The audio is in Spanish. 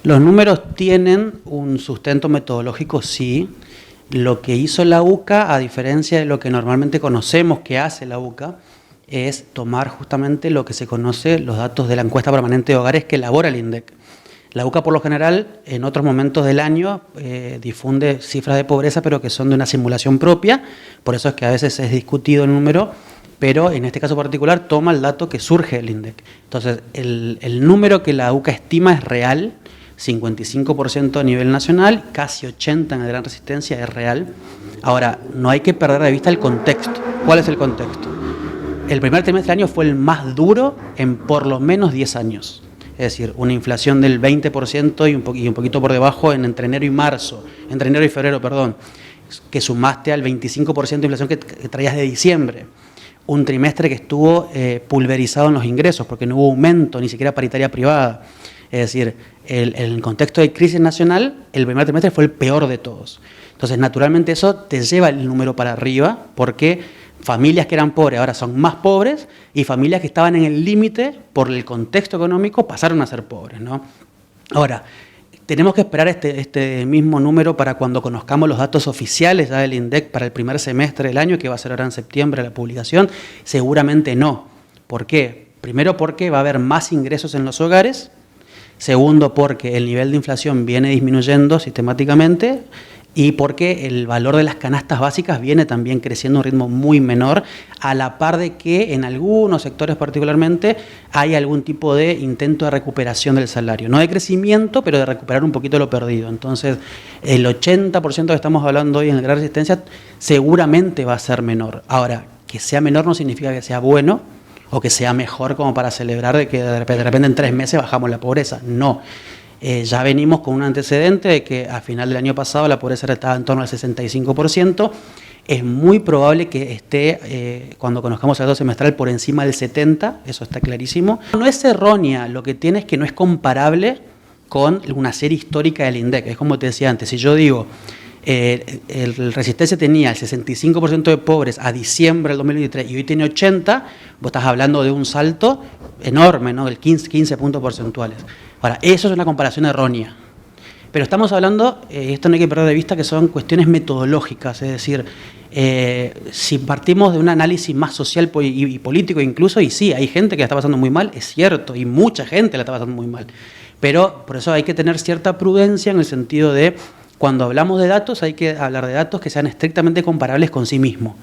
Los números tienen un sustento metodológico, sí. Lo que hizo la UCA, a diferencia de lo que normalmente conocemos que hace la UCA, es tomar justamente lo que se conoce, los datos de la encuesta permanente de hogares que elabora el INDEC. La UCA, por lo general, en otros momentos del año, difunde cifras de pobreza, pero que son de una simulación propia, por eso es que a veces es discutido el número, pero en este caso particular toma el dato que surge del INDEC. Entonces, el número que la UCA estima es real, 55% a nivel nacional, casi 80% en la Gran Resistencia, es real. Ahora, no hay que perder de vista el contexto. ¿Cuál es el contexto? El primer trimestre del año fue el más duro en por lo menos 10 años. Es decir, una inflación del 20% y un poquito por debajo entre enero y febrero, perdón, que sumaste al 25% de inflación que traías de diciembre. Un trimestre que estuvo pulverizado en los ingresos, porque no hubo aumento, ni siquiera paritaria privada. Es decir, en el contexto de crisis nacional, el primer trimestre fue el peor de todos. Entonces, naturalmente eso te lleva el número para arriba, porque familias que eran pobres ahora son más pobres y familias que estaban en el límite por el contexto económico pasaron a ser pobres, ¿no? Ahora, tenemos que esperar este mismo número para cuando conozcamos los datos oficiales del INDEC para el primer semestre del año, que va a ser ahora en septiembre la publicación. Seguramente no. ¿Por qué? Primero, porque va a haber más ingresos en los hogares. Segundo, porque el nivel de inflación viene disminuyendo sistemáticamente y porque el valor de las canastas básicas viene también creciendo a un ritmo muy menor, a la par de que en algunos sectores particularmente hay algún tipo de intento de recuperación del salario. No de crecimiento, pero de recuperar un poquito lo perdido. Entonces, el 80% que estamos hablando hoy en la Gran Resistencia seguramente va a ser menor. Ahora, que sea menor no significa que sea bueno o que sea mejor como para celebrar de que de repente en 3 meses bajamos la pobreza. No. Ya venimos con un antecedente de que a final del año pasado la pobreza estaba en torno al 65%. Es muy probable que esté, cuando conozcamos el dato semestral, por encima del 70%, eso está clarísimo. No es errónea, lo que tiene es que no es comparable con una serie histórica del INDEC. Es como te decía antes, si yo digo, el Resistencia tenía el 65% de pobres a diciembre del 2023 y hoy tiene 80%, vos estás hablando de un salto enorme, ¿no? Del 15 puntos porcentuales. Ahora, eso es una comparación errónea. Pero estamos hablando, esto no hay que perder de vista, que son cuestiones metodológicas, es decir, si partimos de un análisis más social y político incluso, y sí, hay gente que la está pasando muy mal, es cierto, y mucha gente la está pasando muy mal. Pero por eso hay que tener cierta prudencia en el sentido de, cuando hablamos de datos, hay que hablar de datos que sean estrictamente comparables con sí mismos.